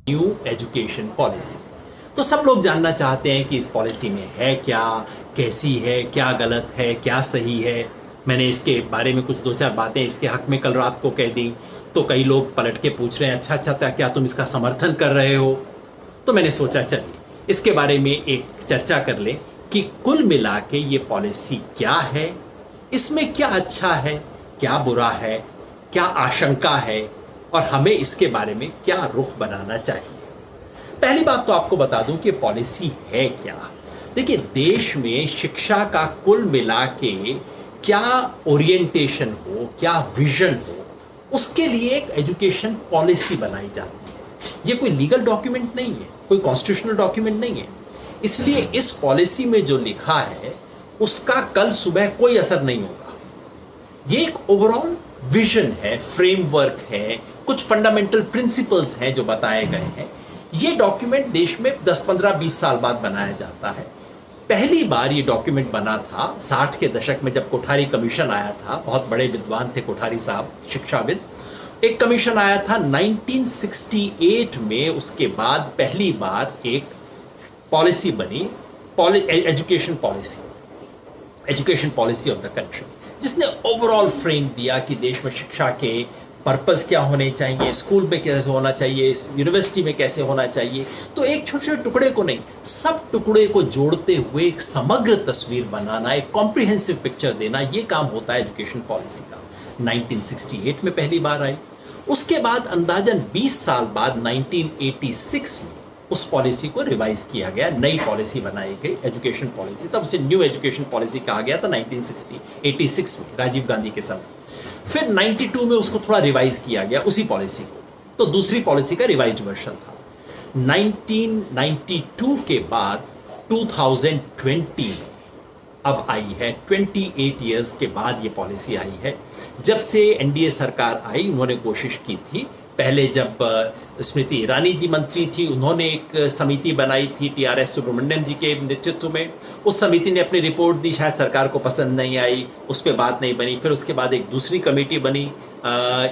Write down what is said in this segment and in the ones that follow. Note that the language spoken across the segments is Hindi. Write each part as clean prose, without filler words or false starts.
New education policy. तो सब लोग जानना चाहते हैं कि इस पॉलिसी में है क्या, कैसी है, क्या गलत है, क्या सही है। मैंने इसके बारे में कुछ दो चार बातें इसके हक में कल रात को कह दी, तो कई लोग पलट के पूछ रहे हैं अच्छा अच्छा क्या तुम इसका समर्थन कर रहे हो। तो मैंने सोचा चलिए इसके बारे में एक चर्चा कर ले कि कुल मिला के ये पॉलिसी क्या है, इसमें क्या अच्छा है, क्या बुरा है, क्या आशंका है और हमें इसके बारे में क्या रुख बनाना चाहिए। पहली बात तो आपको बता दूं कि पॉलिसी है क्या। देखिए, देश में शिक्षा का कुल मिला के क्या ओरिएंटेशन हो, क्या विजन हो, उसके लिए एक एजुकेशन पॉलिसी बनाई जाती है। ये कोई लीगल डॉक्यूमेंट नहीं है, कोई कॉन्स्टिट्यूशनल डॉक्यूमेंट नहीं है। इसलिए इस पॉलिसी में जो लिखा है उसका कल सुबह कोई असर नहीं होगा। ये एक ओवरऑल विजन है, फ्रेमवर्क है, कुछ फंडामेंटल प्रिंसिपल्स हैं जो बताए गए हैं। ये डॉक्यूमेंट देश में 10, 15, 20 साल बाद बनाया जाता है। पहली बार ये डॉक्यूमेंट बना था 60 के दशक में, जब कोठारी कमीशन आया था। बहुत बड़े विद्वान थे कोठारी साहब, शिक्षाविद। एक कमीशन आया था 1968 में। उसके बाद पहली बार एक पॉलिसी बनी, education policy of the country, जिसने ओवरऑल फ्रेम दिया कि देश में शिक्षा के पर्पस क्या होने चाहिए, स्कूल में कैसे होना चाहिए, यूनिवर्सिटी में कैसे होना चाहिए। तो एक छोटे छोटे टुकड़े को नहीं, सब टुकड़े को जोड़ते हुए एक समग्र तस्वीर बनाना, एक कॉम्प्रिहेंसिव पिक्चर देना, ये काम होता है एजुकेशन पॉलिसी का। 1968 में पहली बार आई। उसके बाद अंदाजन 20 साल बाद 1986 में उस पॉलिसी को रिवाइज किया गया, नई पॉलिसी बनाई गई एजुकेशन पॉलिसी। तब उसे न्यू एजुकेशन पॉलिसी कहा गया था 1986 में, राजीव गांधी के समय। फिर 92 में उसको थोड़ा रिवाइज किया गया उसी पॉलिसी को, तो दूसरी पॉलिसी का रिवाइज्ड वर्जन था। 1992 के बाद 2020 अब आई है, 28 इयर्स के बाद ये पॉलिसी आई है। जब से एनडीए सरकार आई, उन्होंने कोशिश की थी। पहले जब स्मृति ईरानी जी मंत्री थी, उन्होंने एक समिति बनाई थी टीआरएस सुब्रमण्यम जी के नेतृत्व में। उस समिति ने अपनी रिपोर्ट दी, शायद सरकार को पसंद नहीं आई, उस पर बात नहीं बनी। फिर उसके बाद एक दूसरी कमेटी बनी,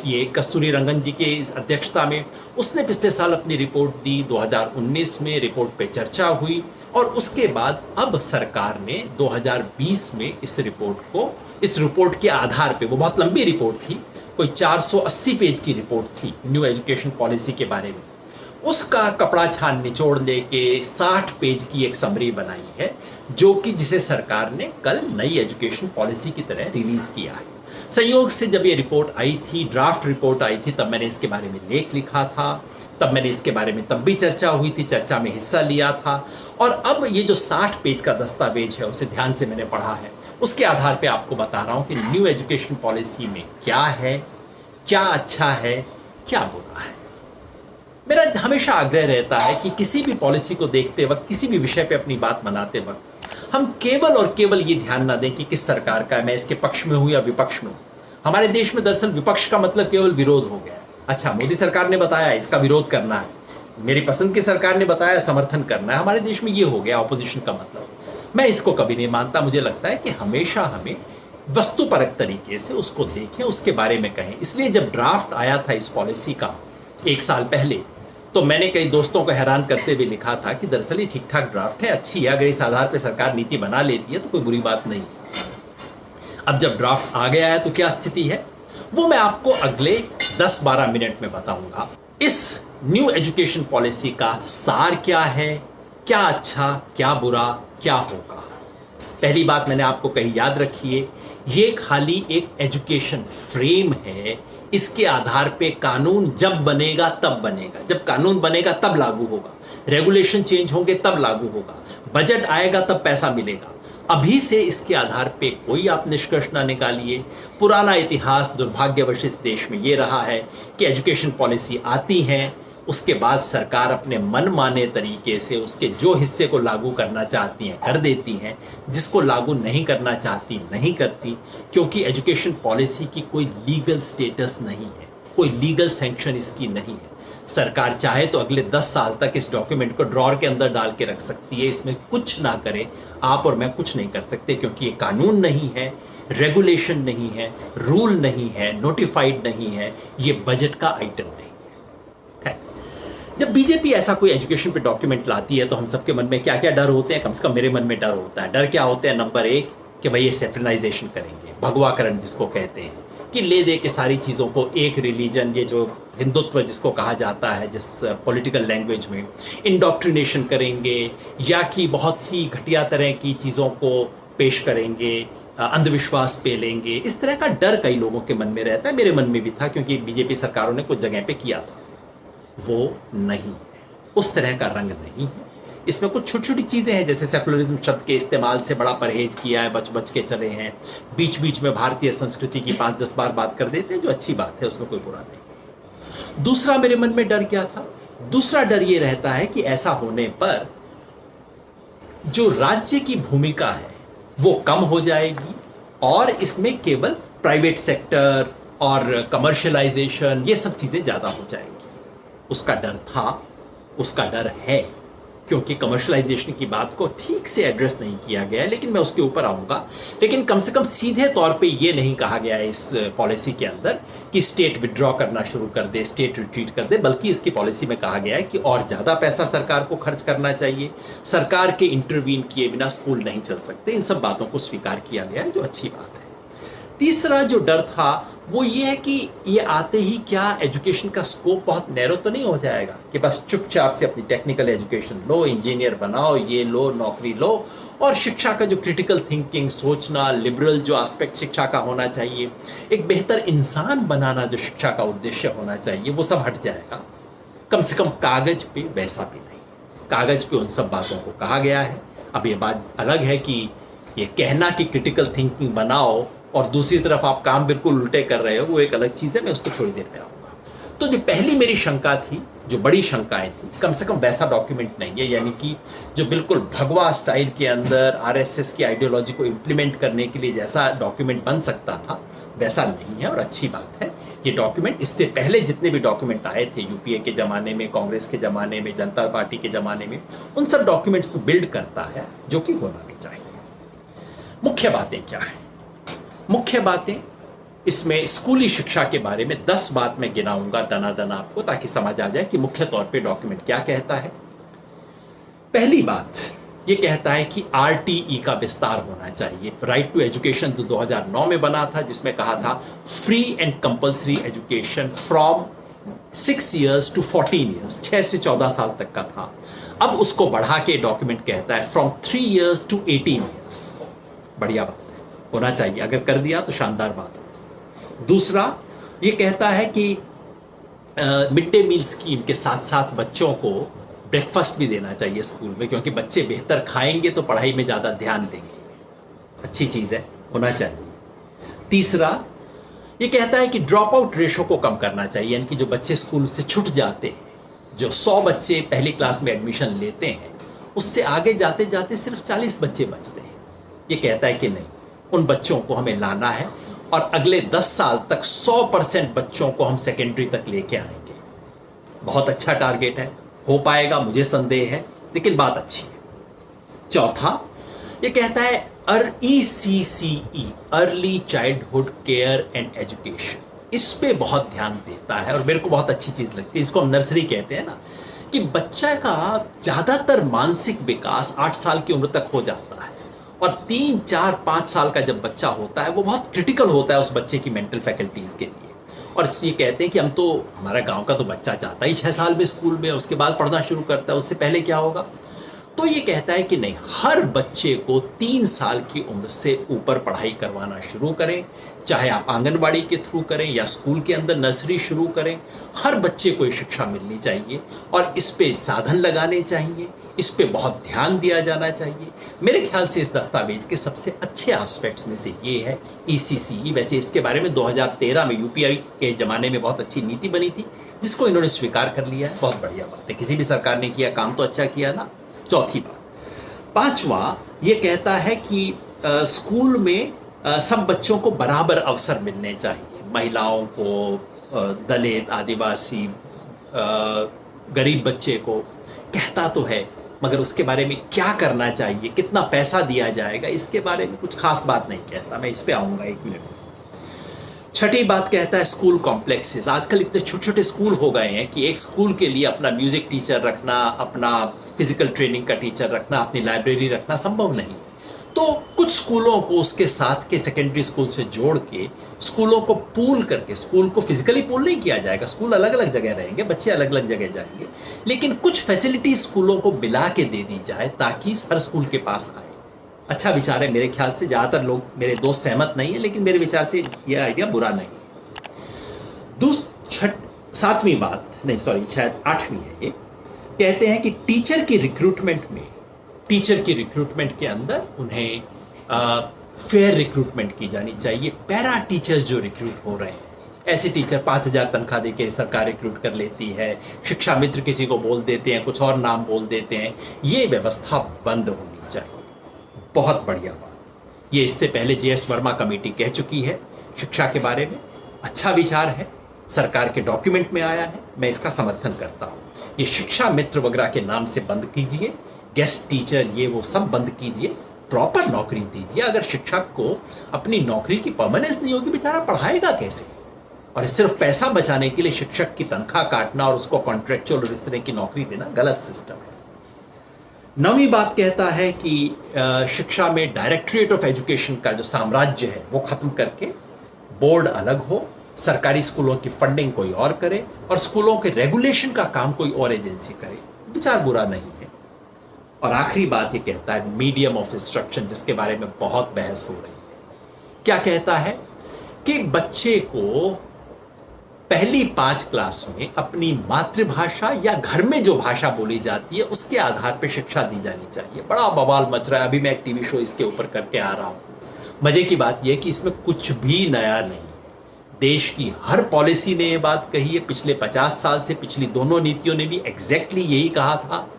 ये कस्तूरी रंगन जी के अध्यक्षता में। उसने पिछले साल अपनी रिपोर्ट दी, 2019 में रिपोर्ट पे चर्चा हुई। और उसके बाद अब सरकार ने 2020 में इस रिपोर्ट के आधार पे, वो बहुत लंबी रिपोर्ट थी, कोई 480 पेज की रिपोर्ट थी न्यू एजुकेशन पॉलिसी के बारे में, उसका कपड़ा छान निचोड़ लेके 60 पेज की एक समरी बनाई है, जो कि जिसे सरकार ने कल नई एजुकेशन पॉलिसी की तरह रिलीज किया है। संयोग से जब ये रिपोर्ट आई थी, ड्राफ्ट रिपोर्ट आई थी, तब मैंने इसके बारे में लेख लिखा था। तब मैंने इसके बारे में तब भी चर्चा हुई थी, चर्चा में हिस्सा लिया था। और अब ये जो 60 पेज का दस्तावेज है, उसे ध्यान से मैंने पढ़ा है। उसके आधार पे आपको बता रहा हूं कि न्यू एजुकेशन पॉलिसी में क्या है, क्या अच्छा है, क्या बुरा है। मेरा हमेशा आग्रह रहता है कि किसी भी पॉलिसी को देखते वक्त, किसी भी विषय पे अपनी बात बनाते वक्त, हम केवल और केवल ये ध्यान ना दें कि किस सरकार का है, मैं इसके पक्ष में हूं या विपक्ष में हूं। हमारे देश में दरअसल विपक्ष का मतलब केवल विरोध हो गया। अच्छा, मोदी सरकार ने बताया इसका विरोध करना है, मेरी पसंद की सरकार ने बताया समर्थन करना है। हमारे देश में ये हो गया ऑपोजिशन का मतलब। मैं इसको कभी नहीं मानता। मुझे लगता है कि हमेशा हमें वस्तुपरक तरीके से उसको देखें, उसके बारे में कहें। इसलिए जब ड्राफ्ट आया था इस पॉलिसी का 1 साल पहले, तो मैंने कई दोस्तों को हैरान करते हुए लिखा था कि दरअसल ये ठीक ठाक ड्राफ्ट है, अच्छी है, अगर इस आधार पर सरकार नीति बना लेती है तो कोई बुरी बात नहीं। अब जब ड्राफ्ट आ गया है तो क्या स्थिति है, वो मैं आपको अगले 10-12 मिनट में बताऊंगा। इस न्यू एजुकेशन पॉलिसी का सार क्या है, क्या अच्छा, क्या बुरा, क्या होगा। पहली बात मैंने आपको कही, याद रखिए, ये खाली एक एजुकेशन फ्रेम है। इसके आधार पे कानून जब बनेगा तब बनेगा, जब कानून बनेगा तब लागू होगा, रेगुलेशन चेंज होंगे तब लागू होगा, बजट आएगा तब पैसा मिलेगा। अभी से इसके आधार पे कोई आप निष्कर्ष ना निकालिए। पुराना इतिहास दुर्भाग्यवश इस देश में ये रहा है कि एजुकेशन पॉलिसी आती है, उसके बाद सरकार अपने मनमाने तरीके से उसके जो हिस्से को लागू करना चाहती हैं कर देती हैं, जिसको लागू नहीं करना चाहती नहीं करती, क्योंकि एजुकेशन पॉलिसी की कोई लीगल स्टेटस नहीं है, कोई लीगल सैंक्शन इसकी नहीं है। सरकार चाहे तो अगले 10 साल तक इस डॉक्यूमेंट को ड्रॉर के अंदर डाल के रख सकती है, इसमें कुछ ना करे। आप और मैं कुछ नहीं कर सकते, क्योंकि ये कानून नहीं है, रेगुलेशन नहीं है, रूल नहीं है, नोटिफाइड नहीं है, ये बजट का आइटम नहीं है। जब बीजेपी ऐसा कोई एजुकेशन पे डॉक्यूमेंट लाती है तो हम सबके मन में क्या क्या डर होते हैं, कम से कम मेरे मन में डर होता है। डर क्या होते हैं? नंबर एक कि भाई ये सेकुलराइजेशन करेंगे, भगवाकरण जिसको कहते हैं, कि ले दे के सारी चीज़ों को एक रिलीजन, ये जो हिंदुत्व जिसको कहा जाता है जिस पॉलिटिकल लैंग्वेज में, इंडोक्ट्रिनेशन करेंगे, या कि बहुत ही घटिया तरह की चीज़ों को पेश करेंगे, अंधविश्वास पे लेंगे। इस तरह का डर कई लोगों के मन में रहता है, मेरे मन में भी था, क्योंकि बीजेपी सरकारों ने कुछ जगह पे किया था। वो नहीं है, उस तरह का रंग नहीं है। इसमें कुछ छोटी छोटी चीज़ें हैं, जैसे सेकुलरिज्म शब्द के इस्तेमाल से बड़ा परहेज किया है, बच बच के चले हैं, बीच बीच में भारतीय संस्कृति की 5-10 बार बात कर देते हैं, जो अच्छी बात है, उसमें कोई बुरा नहीं। दूसरा मेरे मन में डर क्या था? दूसरा डर ये रहता है कि ऐसा होने पर जो राज्य की भूमिका है वो कम हो जाएगी और इसमें केवल प्राइवेट सेक्टर और कमर्शियलाइजेशन, ये सब चीज़ें ज़्यादा हो जाएंगी। उसका डर था, उसका डर है, क्योंकि कमर्शलाइजेशन की बात को ठीक से एड्रेस नहीं किया गया है, लेकिन मैं उसके ऊपर आऊंगा। लेकिन कम से कम सीधे तौर पे ये नहीं कहा गया है इस पॉलिसी के अंदर कि स्टेट विड्रॉ करना शुरू कर दे, स्टेट रिट्रीट कर दे, बल्कि इसकी पॉलिसी में कहा गया है कि और ज़्यादा पैसा सरकार को खर्च करना चाहिए, सरकार के इंटरवीन किए बिना स्कूल नहीं चल सकते। इन सब बातों को स्वीकार किया गया है, जो अच्छी बात है। तीसरा जो डर था वो ये है कि ये आते ही क्या एजुकेशन का स्कोप बहुत नैरो तो नहीं हो जाएगा कि बस चुपचाप से अपनी टेक्निकल एजुकेशन लो, इंजीनियर बनाओ, ये लो, नौकरी लो, और शिक्षा का जो क्रिटिकल थिंकिंग, सोचना, लिबरल जो एस्पेक्ट शिक्षा का होना चाहिए, एक बेहतर इंसान बनाना जो शिक्षा का उद्देश्य होना चाहिए, वो सब हट जाएगा। कम से कम कागज पे वैसा भी नहीं। कागज पे उन सब बातों को कहा गया है। अब ये बात अलग है कि ये कहना कि क्रिटिकल थिंकिंग बनाओ और दूसरी तरफ आप काम बिल्कुल उल्टे कर रहे हो, वो एक अलग चीज़ है, मैं उसको थोड़ी देर में आऊँगा। तो जो पहली मेरी शंका थी, जो बड़ी शंकाएं थी, कम से कम वैसा डॉक्यूमेंट नहीं है, यानी कि जो बिल्कुल भगवा स्टाइल के अंदर आरएसएस की आइडियोलॉजी को इम्प्लीमेंट करने के लिए जैसा डॉक्यूमेंट बन सकता था वैसा नहीं है, और अच्छी बात है। ये डॉक्यूमेंट इससे पहले जितने भी डॉक्यूमेंट आए थे, यूपीए के ज़माने में, कांग्रेस के ज़माने में, जनता पार्टी के ज़माने में, उन सब डॉक्यूमेंट्स को बिल्ड करता है, जो कि होना भी चाहिए। मुख्य बातें क्या हैं? मुख्य बातें इसमें स्कूली शिक्षा के बारे में 10 बात मैं गिनाऊंगा दना दना आपको, ताकि समझ आ जाए कि मुख्य तौर पे डॉक्यूमेंट क्या कहता है। पहली बात ये कहता है कि आरटीई का विस्तार होना चाहिए, राइट टू एजुकेशन, जो 2009 में बना था, जिसमें कहा था free and compulsory education from 6 years to 14 years, 6 से 14 साल तक का था। अब उसको बढ़ा के डॉक्यूमेंट कहता है फ्रॉम 3 years to 18 years। बढ़िया बात होना चाहिए, अगर कर दिया तो शानदार बात हो। दूसरा ये कहता है कि मिड डे मील स्कीम के साथ साथ बच्चों को ब्रेकफास्ट भी देना चाहिए स्कूल में, क्योंकि बच्चे बेहतर खाएंगे तो पढ़ाई में ज़्यादा ध्यान देंगे। अच्छी चीज़ है, होना चाहिए। तीसरा ये कहता है कि ड्रॉप आउट रेशो को कम करना चाहिए, यानी कि जो बच्चे स्कूल से छूट जाते हैं, जो 100 बच्चे पहली क्लास में एडमिशन लेते हैं, उससे आगे जाते जाते सिर्फ 40 बच्चे बचते हैं। ये कहता है कि नहीं, उन बच्चों को हमें लाना है और अगले 10 साल तक 100% बच्चों को हम सेकेंडरी तक लेके आएंगे। बहुत अच्छा टारगेट है, हो पाएगा मुझे संदेह है, लेकिन बात अच्छी है। चौथा ये कहता है ECCE, early childhood care and education, इस पे बहुत ध्यान देता है और मेरे को बहुत अच्छी चीज़ लगती है। इसको हम नर्सरी कहते हैं ना, कि बच्चा का ज़्यादातर मानसिक विकास 8 साल की उम्र तक हो जाता है, और 3, 4, 5 साल का जब बच्चा होता है वो बहुत क्रिटिकल होता है उस बच्चे की मेंटल फैकल्टीज़ के लिए। और ये कहते हैं कि हम तो, हमारा गांव का तो बच्चा जाता ही 6 साल में स्कूल में, उसके बाद पढ़ना शुरू करता है, उससे पहले क्या होगा? तो ये कहता है कि नहीं, हर बच्चे को 3 साल की उम्र से ऊपर पढ़ाई करवाना शुरू करें, चाहे आप आंगनबाड़ी के थ्रू करें या स्कूल के अंदर नर्सरी शुरू करें। हर बच्चे को ये शिक्षा मिलनी चाहिए और इस पे साधन लगाने चाहिए, इस पे बहुत ध्यान दिया जाना चाहिए। मेरे ख्याल से इस दस्तावेज के सबसे अच्छे एस्पेक्ट्स में से ये है ECCE। वैसे इसके बारे में 2013 में यूपीए के ज़माने में बहुत अच्छी नीति बनी थी, जिसको इन्होंने स्वीकार कर लिया है, बहुत बढ़िया बात है। किसी भी सरकार ने किया काम तो अच्छा किया ना। चौथी बात। पांचवा ये कहता है कि स्कूल में सब बच्चों को बराबर अवसर मिलने चाहिए, महिलाओं को, दलित, आदिवासी, गरीब बच्चे को। कहता तो है, मगर उसके बारे में क्या करना चाहिए, कितना पैसा दिया जाएगा, इसके बारे में कुछ खास बात नहीं कहता। मैं इस पे आऊँगा 1 मिनट में। छठी बात कहता है स्कूल कॉम्प्लेक्सेस। आजकल इतने छोटे छोटे स्कूल हो गए हैं कि एक स्कूल के लिए अपना म्यूजिक टीचर रखना, अपना फिजिकल ट्रेनिंग का टीचर रखना, अपनी लाइब्रेरी रखना संभव नहीं। तो कुछ स्कूलों को उसके साथ के सेकेंडरी स्कूल से जोड़ के स्कूलों को पूल करके, स्कूल को फिजिकली पूल नहीं किया जाएगा, स्कूल अलग अलग जगह रहेंगे, बच्चे अलग अलग जगह जाएंगे, लेकिन कुछ फैसिलिटी स्कूलों को मिला के दे दी जाए ताकि हर स्कूल के पास आए। अच्छा विचार है मेरे ख्याल से। ज़्यादातर लोग, मेरे दोस्त सहमत नहीं है, लेकिन मेरे विचार से यह आइडिया बुरा नहीं है। सातवीं बात, नहीं सॉरी शायद आठवीं है ये, कहते हैं कि टीचर की रिक्रूटमेंट के अंदर उन्हें फेयर रिक्रूटमेंट की जानी चाहिए। पैरा टीचर्स जो रिक्रूट हो रहे हैं, ऐसे टीचर 5,000 तनख्वाह देके सरकार रिक्रूट कर लेती है, शिक्षा मित्र किसी को बोल देते हैं, कुछ और नाम बोल देते हैं, ये व्यवस्था बंद होनी चाहिए। बहुत बढ़िया बात। ये इससे पहले JS वर्मा कमेटी कह चुकी है शिक्षा के बारे में। अच्छा विचार है, सरकार के डॉक्यूमेंट में आया है, मैं इसका समर्थन करता हूं। ये शिक्षा मित्र वगैरह के नाम से बंद कीजिए, गेस्ट टीचर ये वो सब बंद कीजिए, प्रॉपर नौकरी दीजिए। अगर शिक्षक को अपनी नौकरी की परमानेंस नहीं होगी, बेचारा पढ़ाएगा कैसे? और सिर्फ पैसा बचाने के लिए शिक्षक की तनख्वाह काटना और उसको कॉन्ट्रेक्चुअल और इस तरह की नौकरी देना गलत सिस्टम है। नौवीं बात कहता है कि शिक्षा में डायरेक्टरेट ऑफ एजुकेशन का जो साम्राज्य है वो खत्म करके बोर्ड अलग हो, सरकारी स्कूलों की फंडिंग कोई और करे और स्कूलों के रेगुलेशन का काम कोई और एजेंसी करे। विचार बुरा नहीं है। और आखिरी बात ये कहता है मीडियम ऑफ इंस्ट्रक्शन, जिसके बारे में बहुत बहस हो रही है। क्या कहता है कि बच्चे को पहली 5 क्लास में अपनी मातृभाषा या घर में जो भाषा बोली जाती है उसके आधार पर शिक्षा दी जानी चाहिए। बड़ा बवाल मच रहा है, अभी मैं एक टीवी शो इसके ऊपर करके आ रहा हूं। मजे की बात यह कि इसमें कुछ भी नया नहीं। देश की हर पॉलिसी ने यह बात कही है, पिछले 50 साल से पिछली दोनों नीतियों ने भी एग्जैक्टली यही कहा था।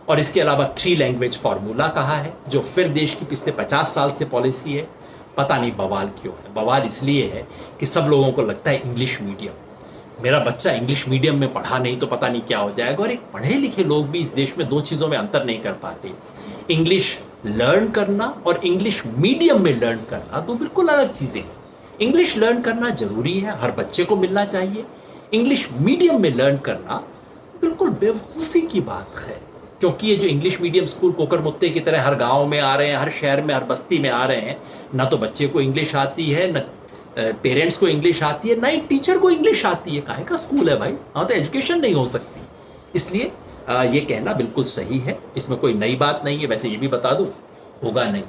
और इसके अलावा 3 लैंग्वेज फॉर्मूला कहा है, जो फिर देश की पिछले 50 साल से पॉलिसी है। पता नहीं बवाल क्यों है। बवाल इसलिए है कि सब लोगों को लगता है इंग्लिश मीडियम, मेरा बच्चा इंग्लिश मीडियम में पढ़ा नहीं तो पता नहीं क्या हो जाएगा। और एक पढ़े लिखे लोग भी इस देश में 2 चीज़ों में अंतर नहीं कर पाते। इंग्लिश लर्न करना और इंग्लिश मीडियम में लर्न करना 2 बिल्कुल अलग चीज़ें हैं। इंग्लिश लर्न करना जरूरी है, हर बच्चे को मिलना चाहिए। इंग्लिश मीडियम में लर्न करना बिल्कुल बेवकूफ़ी की बात है, क्योंकि ये जो इंग्लिश मीडियम स्कूल कोकर मुत्ते की तरह हर गांव में आ रहे हैं, हर शहर में, हर बस्ती में आ रहे हैं, ना तो बच्चे को इंग्लिश आती है, न पेरेंट्स को इंग्लिश आती है, ना ही टीचर को इंग्लिश आती है। काहे का स्कूल है भाई? हाँ, तो एजुकेशन नहीं हो सकती। इसलिए ये कहना बिल्कुल सही है, इसमें कोई नई बात नहीं है। वैसे ये भी बता दूं, होगा नहीं।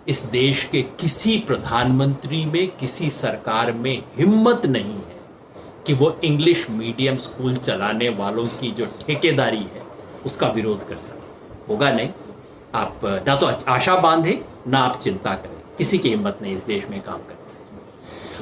इस देश के किसी प्रधानमंत्री में, किसी सरकार में हिम्मत नहीं है कि वो इंग्लिश मीडियम स्कूल चलाने वालों की जो ठेकेदारी है उसका विरोध कर सके। होगा नहीं। आप ना तो आशा बांधे, ना आप चिंता करें, किसी की हिम्मत नहीं इस देश में काम करने।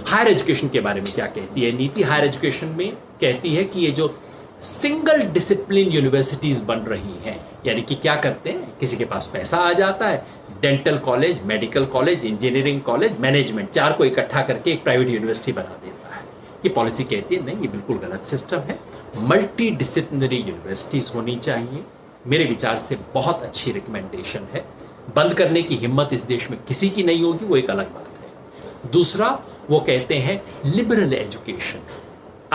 हायर एजुकेशन के बारे में क्या कहती है नीति? हायर एजुकेशन में कहती है कि ये जो सिंगल डिसिप्लिन यूनिवर्सिटीज बन रही हैं, यानी कि क्या करते हैं, किसी के पास पैसा आ जाता है, dental college, medical college, engineering college, management, 4 को इकट्ठा करके एक प्राइवेट यूनिवर्सिटी बना देता है। ये पॉलिसी कहती है नहीं, ये बिल्कुल गलत सिस्टम है। मल्टी डिसिप्लिनरी यूनिवर्सिटीज होनी चाहिए। मेरे विचार से बहुत अच्छी रिकमेंडेशन है। बंद करने की हिम्मत इस देश में किसी की नहीं होगी, वो एक अलग बात है। दूसरा, वो कहते हैं लिबरल एजुकेशन।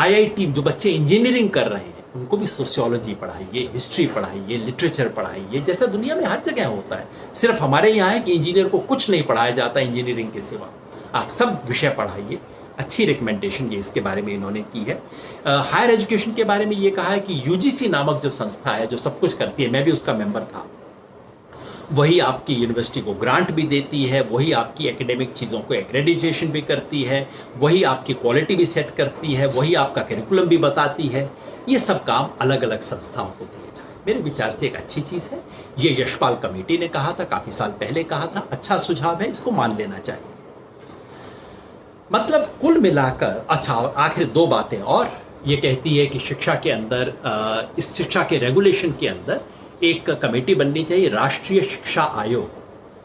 IIT जो बच्चे इंजीनियरिंग कर रहे हैं उनको भी सोशियोलॉजी पढ़ाइए, हिस्ट्री पढ़ाइए, लिटरेचर पढ़ाइए, जैसा दुनिया में हर जगह होता है। सिर्फ हमारे यहाँ है कि इंजीनियर को कुछ नहीं पढ़ाया जाता इंजीनियरिंग के सिवा। आप सब विषय पढ़ाइए। अच्छी रिकमेंडेशन ये इसके बारे में इन्होंने की है। हायर एजुकेशन के बारे में ये कहा है कि UGC नामक जो संस्था है जो सब कुछ करती है, मैं भी उसका मेंबर था, वही आपकी यूनिवर्सिटी को ग्रांट भी देती है, वही आपकी एकेडमिक चीज़ों को एक्रेडिटेशन भी करती है, वही आपकी क्वालिटी भी सेट करती है, वही आपका करिकुलम भी बताती है। ये सब काम अलग अलग संस्थाओं को दिए जाए, मेरे विचार से एक अच्छी चीज़ है। ये यशपाल कमेटी ने कहा था, काफ़ी साल पहले कहा था, अच्छा सुझाव है, इसको मान लेना चाहिए। मतलब कुल मिलाकर अच्छा, आखिर 2 बातें और ये कहती है कि शिक्षा के अंदर, इस शिक्षा के रेगुलेशन के अंदर एक कमेटी बननी चाहिए, राष्ट्रीय शिक्षा आयोग,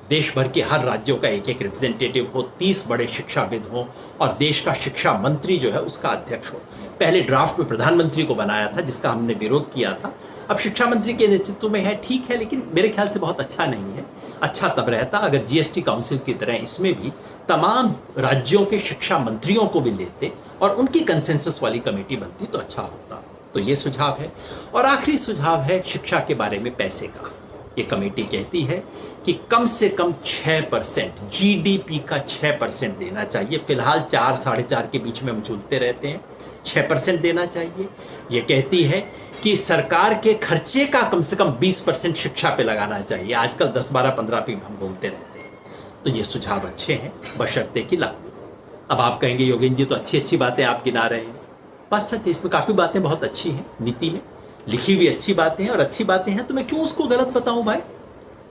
देश भर के हर राज्यों का एक एक रिप्रेजेंटेटिव हो, 30 बड़े शिक्षाविद हों और देश का शिक्षा मंत्री जो है उसका अध्यक्ष हो। पहले ड्राफ्ट में प्रधानमंत्री को बनाया था जिसका हमने विरोध किया था, अब शिक्षा मंत्री के नेतृत्व में है, ठीक है, लेकिन मेरे ख्याल से बहुत अच्छा नहीं है। अच्छा तब रहता अगर जीएसटी काउंसिल की तरह इसमें भी तमाम राज्यों के शिक्षा मंत्रियों को भी लेते और उनकी कंसेंसस वाली कमेटी बनती तो अच्छा होता। तो ये सुझाव है। और आखिरी सुझाव है शिक्षा के बारे में पैसे का। ये कमेटी कहती है कि कम से कम 6% जीडीपी का 6% देना चाहिए। फिलहाल 4 साढ़े 4 के बीच में हम झूलते रहते हैं, 6% देना चाहिए। ये कहती है कि सरकार के खर्चे का कम से कम 20% शिक्षा पे लगाना चाहिए। आजकल 10, 12, 15 पे हम बोलते रहते हैं। तो ये सुझाव अच्छे हैं बशर्ते कि लागू। अब आप कहेंगे योगेंद्र जी तो अच्छी बातें आप गिना रहे हैं। बात सच है, इसमें काफी बातें बहुत अच्छी हैं, नीति में लिखी हुई अच्छी बातें हैं और अच्छी बातें हैं तो मैं क्यों उसको गलत बताऊं भाई?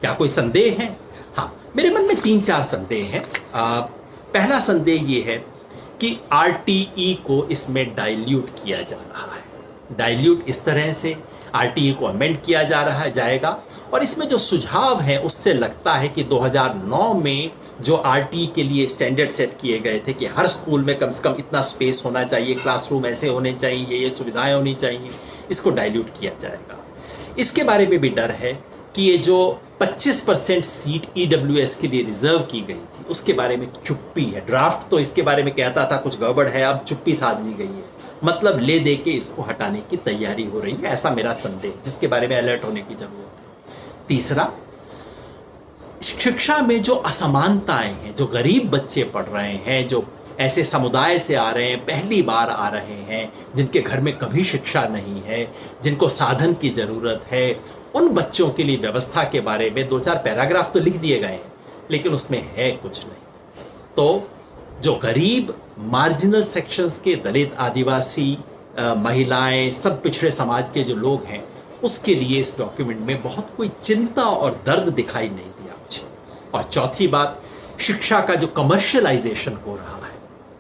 क्या कोई संदेह है? हाँ, मेरे मन में 3-4 संदेह हैं। पहला संदेह ये है कि आरटीई को इसमें डाइल्यूट किया जा रहा है। डाइल्यूट इस तरह से आरटीई को अमेंड किया जा रहा है जाएगा और इसमें जो सुझाव है उससे लगता है कि 2009 में जो आरटीई के लिए स्टैंडर्ड सेट किए गए थे कि हर स्कूल में कम से कम इतना स्पेस होना चाहिए, क्लासरूम ऐसे होने चाहिए, ये सुविधाएं होनी चाहिए, इसको डाइल्यूट किया जाएगा। इसके बारे में भी डर है कि ये जो 25% सीट ईडब्ल्यूएस के लिए रिजर्व की गई थी उसके बारे में चुप्पी है। ड्राफ्ट तो इसके बारे में कहता था कुछ गड़बड़ है, अब चुप्पी साध ली गई है, मतलब ले दे के इसको हटाने की तैयारी हो रही है, ऐसा मेरा संदेह, जिसके बारे में अलर्ट होने की जरूरत है। तीसरा, शिक्षा में जो असमानताएं हैं, जो गरीब बच्चे पढ़ रहे हैं, जो ऐसे समुदाय से आ रहे हैं, पहली बार आ रहे हैं, जिनके घर में कभी शिक्षा नहीं है, जिनको साधन की जरूरत है, उन बच्चों के लिए व्यवस्था के बारे में 2-4 पैराग्राफ तो लिख दिए गए हैं लेकिन उसमें है कुछ नहीं। तो जो गरीब मार्जिनल सेक्शंस के दलित, आदिवासी, महिलाएं, सब पिछड़े समाज के जो लोग हैं उसके लिए इस डॉक्यूमेंट में बहुत कोई चिंता और दर्द दिखाई नहीं दिया मुझे। और चौथी बात, शिक्षा का जो कमर्शियलाइजेशन हो रहा है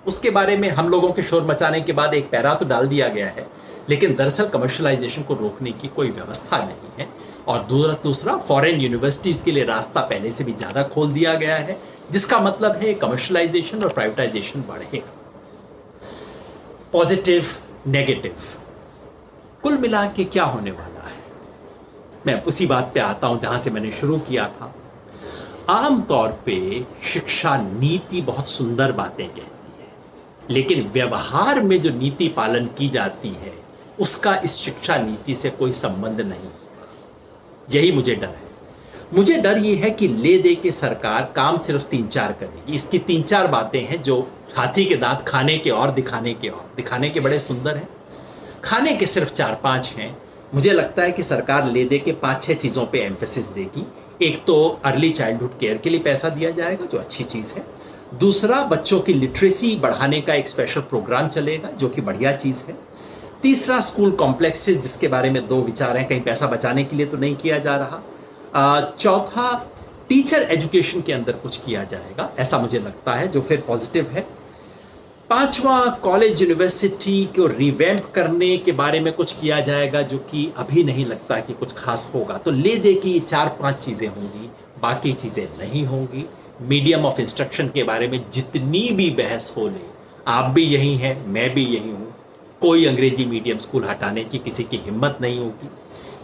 उसके बारे में हम लोगों के शोर मचाने के बाद एक पैरा तो डाल दिया गया है, लेकिन दरअसल कमर्शियलाइजेशन को रोकने की कोई व्यवस्था नहीं है। और दूसरा, फॉरेन यूनिवर्सिटीज के लिए रास्ता पहले से भी ज्यादा खोल दिया गया है, जिसका मतलब है कमर्शियलाइजेशन और प्राइवेटाइजेशन बढ़ेगा। पॉजिटिव, नेगेटिव, कुल मिला के क्या होने वाला है, मैं उसी बात पे आता हूं जहां से मैंने शुरू किया था। आमतौर पे शिक्षा नीति बहुत सुंदर बातें कहती है, लेकिन व्यवहार में जो नीति पालन की जाती है उसका इस शिक्षा नीति से कोई संबंध नहीं। यही मुझे डर है। मुझे डर ये है कि ले दे के सरकार काम सिर्फ 3-4 करेगी। इसकी 3-4 बातें हैं जो हाथी के दांत खाने के और दिखाने के और, दिखाने के बड़े सुंदर हैं, खाने के सिर्फ 4-5 हैं। मुझे लगता है कि सरकार ले दे के 5-6 चीजों पे एम्फेसिस देगी। एक तो अर्ली चाइल्डहुड केयर के लिए पैसा दिया जाएगा जो अच्छी चीज है। दूसरा, बच्चों की लिटरेसी बढ़ाने का एक स्पेशल प्रोग्राम चलेगा जो कि बढ़िया चीज है। तीसरा, स्कूल कॉम्प्लेक्सेस, जिसके बारे में 2 विचार हैं, कहीं पैसा बचाने के लिए तो नहीं किया जा रहा। चौथा, टीचर एजुकेशन के अंदर कुछ किया जाएगा, ऐसा मुझे लगता है, जो फिर पॉजिटिव है। पांचवा, कॉलेज यूनिवर्सिटी को रिवैम्प करने के बारे में कुछ किया जाएगा जो कि अभी नहीं लगता कि कुछ खास होगा। तो ले दे कि ये 4-5 चीजें होंगी, बाकी चीजें नहीं होंगी। मीडियम ऑफ इंस्ट्रक्शन के बारे में जितनी भी बहस हो ले, आप भी यही हैं, मैं भी यही हूं, कोई अंग्रेजी मीडियम स्कूल हटाने की किसी की हिम्मत नहीं होगी।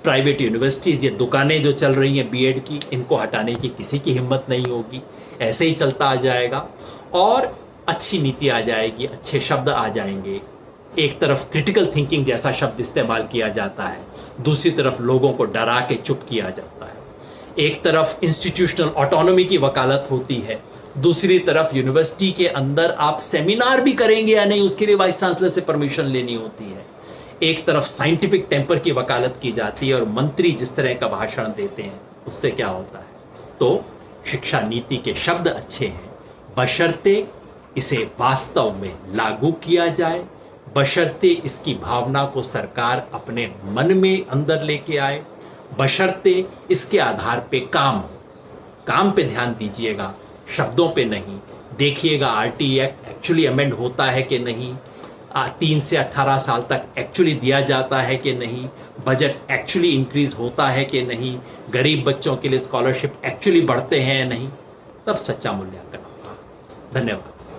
प्राइवेट यूनिवर्सिटीज, ये दुकानें जो चल रही हैं बीएड की, इनको हटाने की किसी की हिम्मत नहीं होगी, ऐसे ही चलता आ जाएगा। और अच्छी नीति आ जाएगी, अच्छे शब्द आ जाएंगे। एक तरफ क्रिटिकल थिंकिंग जैसा शब्द इस्तेमाल किया जाता है, दूसरी तरफ लोगों को डरा के चुप किया जाता है। एक तरफ इंस्टीट्यूशनल ऑटोनॉमी की वकालत होती है, दूसरी तरफ यूनिवर्सिटी के अंदर आप सेमिनार भी करेंगे या नहीं उसके लिए वाइस चांसलर से परमिशन लेनी होती है। एक तरफ साइंटिफिक टेम्पर की वकालत की जाती है और मंत्री जिस तरह का भाषण देते हैं उससे क्या होता है। तो शिक्षा नीति के शब्द अच्छे हैं, बशर्ते इसे वास्तव में लागू किया जाए, बशर्ते इसकी भावना को सरकार अपने मन में अंदर लेके आए, बशर्ते इसके आधार पे काम हो। काम पे ध्यान दीजिएगा, शब्दों पे नहीं। देखिएगा आरटीई एक्ट एक्चुअली अमेंड होता है कि नहीं, 3 से 18 साल तक एक्चुअली दिया जाता है कि नहीं, बजट एक्चुअली इंक्रीज होता है कि नहीं, गरीब बच्चों के लिए स्कॉलरशिप एक्चुअली बढ़ते हैं या नहीं। तब सच्चा मूल्यांकन होगा। धन्यवाद।